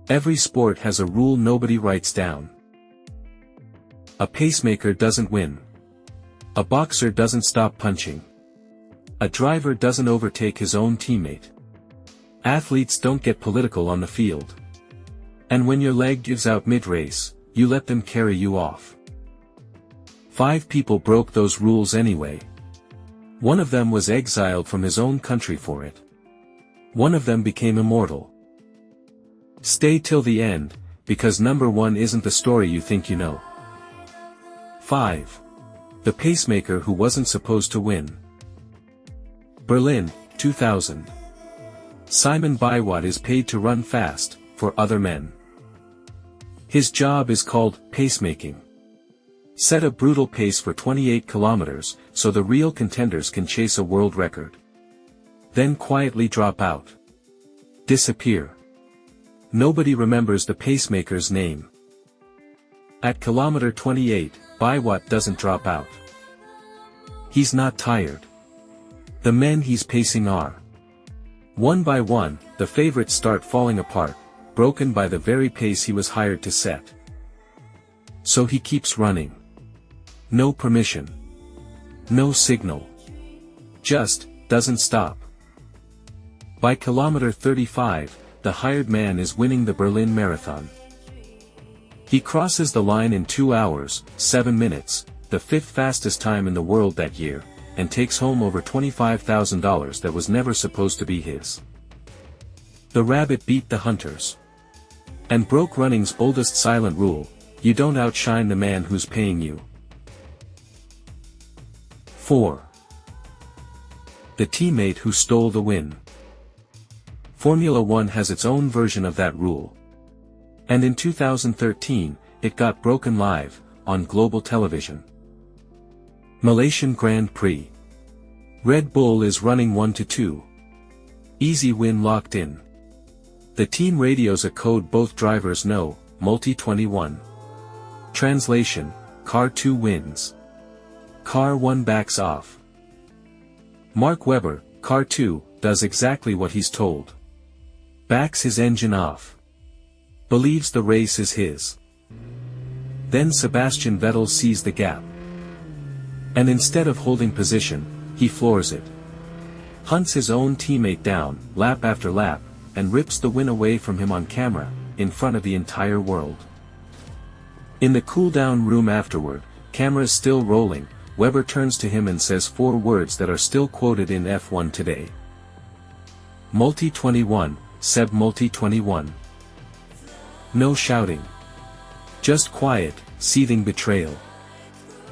Every sport has a rule nobody writes down. A pacemaker doesn't win. A boxer doesn't stop punching. A driver doesn't overtake his own teammate. Athletes don't get political on the field. And when your leg gives out mid-race, you let them carry you off. 5 people broke those rules anyway. One of them was exiled from his own country for it. One of them became immortal. Stay till the end, because number 1 isn't the story you think you know. 5. The pacemaker who wasn't supposed to win. Berlin, 2000. Simon Biwott is paid to run fast, for other men. His job is called pacemaking. Set a brutal pace for 28 kilometers, so the real contenders can chase a world record. Then quietly drop out. Disappear. Nobody remembers the pacemaker's name. At kilometer 28, Biwott doesn't drop out. He's not tired. The men he's pacing are. One by one, the favorites start falling apart, broken by the very pace he was hired to set. So he keeps running. No permission. No signal. Just, doesn't stop. By kilometer 35, the hired man is winning the Berlin Marathon. He crosses the line in 2 hours, 7 minutes, the 5th fastest time in the world that year, and takes home over $25,000 that was never supposed to be his. The rabbit beat the hunters. And broke running's oldest silent rule: you don't outshine the man who's paying you. 4. The teammate who stole the win. Formula One has its own version of that rule. And in 2013, it got broken live, on global television. Malaysian Grand Prix. Red Bull is running 1-2. Easy win locked in. The team radios a code both drivers know, multi-21. Translation: Car 2 wins. Car 1 backs off. Mark Webber, Car 2, does exactly what he's told. Backs his engine off. Believes the race is his. Then Sebastian Vettel sees the gap. And instead of holding position, he floors it. Hunts his own teammate down, lap after lap, and rips the win away from him on camera, in front of the entire world. In the cool-down room afterward, cameras still rolling, Webber turns to him and says 4 words that are still quoted in F1 today. Multi-21, Seb Multi-21. No shouting. Just quiet, seething betrayal.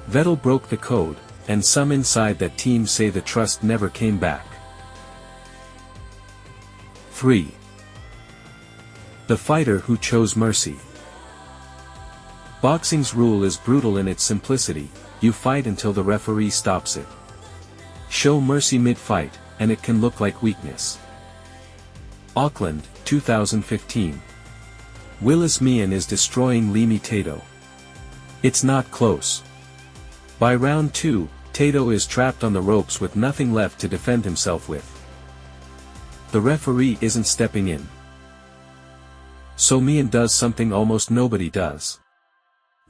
Vettel broke the code, and some inside that team say the trust never came back. 3. The fighter who chose mercy. Boxing's rule is brutal in its simplicity: you fight until the referee stops it. Show mercy mid-fight, and it can look like weakness. Auckland, 2015. Willis Meehan is destroying Leamy Tato. It's not close. By round 2, Tato is trapped on the ropes with nothing left to defend himself with. The referee isn't stepping in. So Meehan does something almost nobody does.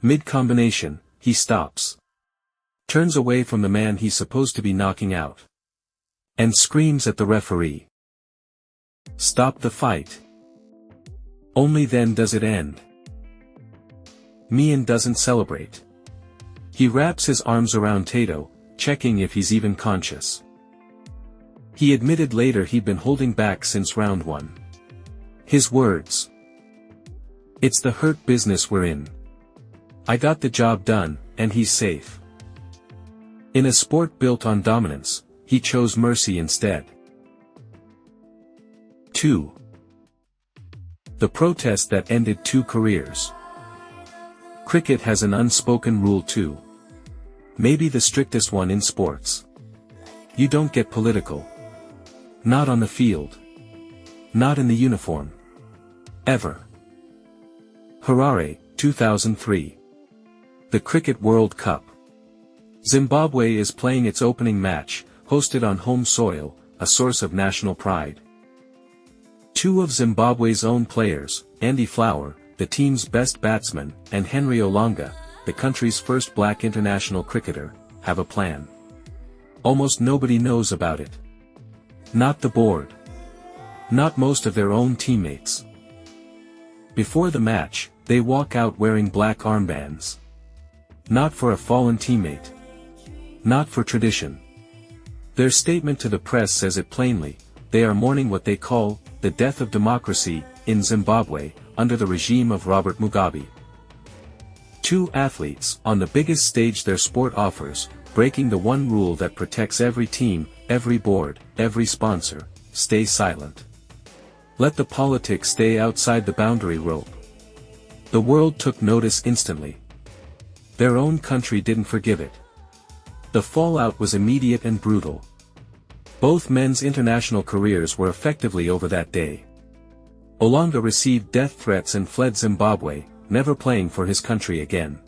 Mid-combination, he stops. Turns away from the man he's supposed to be knocking out. And screams at the referee. Stop the fight. Only then does it end. Meehan doesn't celebrate. He wraps his arms around Tato, checking if he's even conscious. He admitted later he'd been holding back since round 1. His words: "It's the hurt business we're in. I got the job done, and he's safe." In a sport built on dominance, he chose mercy instead. 2. The protest that ended 2 careers. Cricket has an unspoken rule too. Maybe the strictest one in sports. You don't get political. Not on the field. Not in the uniform. Ever. Harare, 2003. The Cricket World Cup. Zimbabwe is playing its opening match, hosted on home soil, a source of national pride. Two of Zimbabwe's own players, Andy Flower, the team's best batsman, and Henry Olonga, the country's first black international cricketer, have a plan. Almost nobody knows about it. Not the board. Not most of their own teammates. Before the match, they walk out wearing black armbands. Not for a fallen teammate. Not for tradition. Their statement to the press says it plainly: they are mourning what they call the death of democracy in Zimbabwe, under the regime of Robert Mugabe. Two athletes on the biggest stage their sport offers, breaking the one rule that protects every team, every board, every sponsor: stay silent. Let the politics stay outside the boundary rope. The world took notice instantly. Their own country didn't forgive it. The fallout was immediate and brutal. Both men's international careers were effectively over that day. Olonga received death threats and fled Zimbabwe, never playing for his country again.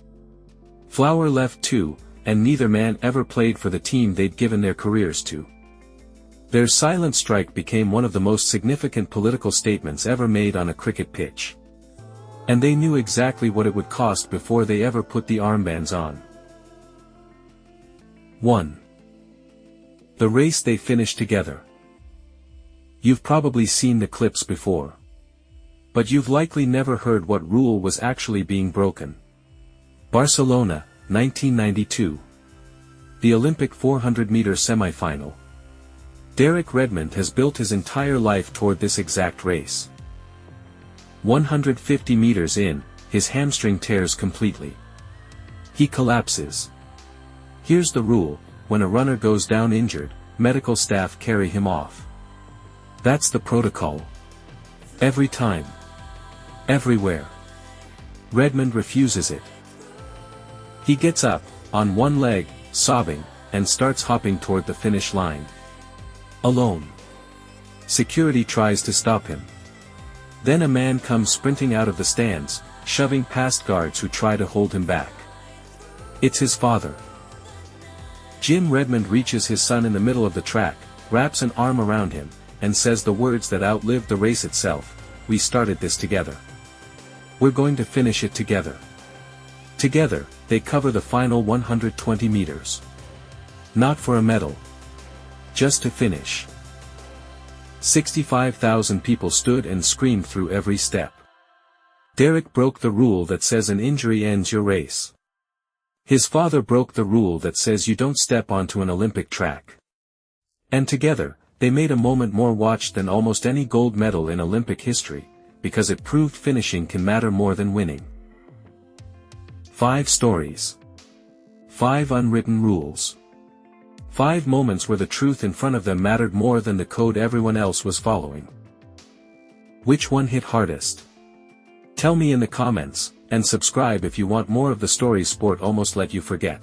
Flower left too, and neither man ever played for the team they'd given their careers to. Their silent strike became one of the most significant political statements ever made on a cricket pitch. And they knew exactly what it would cost before they ever put the armbands on. 1. The race they finished together. You've probably seen the clips before. But you've likely never heard what rule was actually being broken. Barcelona, 1992. The Olympic 400-meter semi-final. Redmond has built his entire life toward this exact race. 150 meters in, his hamstring tears completely. He collapses. Here's the rule: when a runner goes down injured, medical staff carry him off. That's the protocol. Every time. Everywhere. Redmond refuses it. He gets up, on one leg, sobbing, and starts hopping toward the finish line. Alone. Security tries to stop him. Then a man comes sprinting out of the stands, shoving past guards who try to hold him back. It's his father. Jim Redmond reaches his son in the middle of the track, wraps an arm around him, and says the words that outlived the race itself: "We started this together. We're going to finish it together." Together, they cover the final 120 meters. Not for a medal. Just to finish. 65,000 people stood and screamed through every step. Derek broke the rule that says an injury ends your race. His father broke the rule that says you don't step onto an Olympic track. And together, they made a moment more watched than almost any gold medal in Olympic history, because it proved finishing can matter more than winning. 5 stories. 5 unwritten rules. 5 moments where the truth in front of them mattered more than the code everyone else was following. Which one hit hardest? Tell me in the comments, and subscribe if you want more of the stories sport almost let you forget.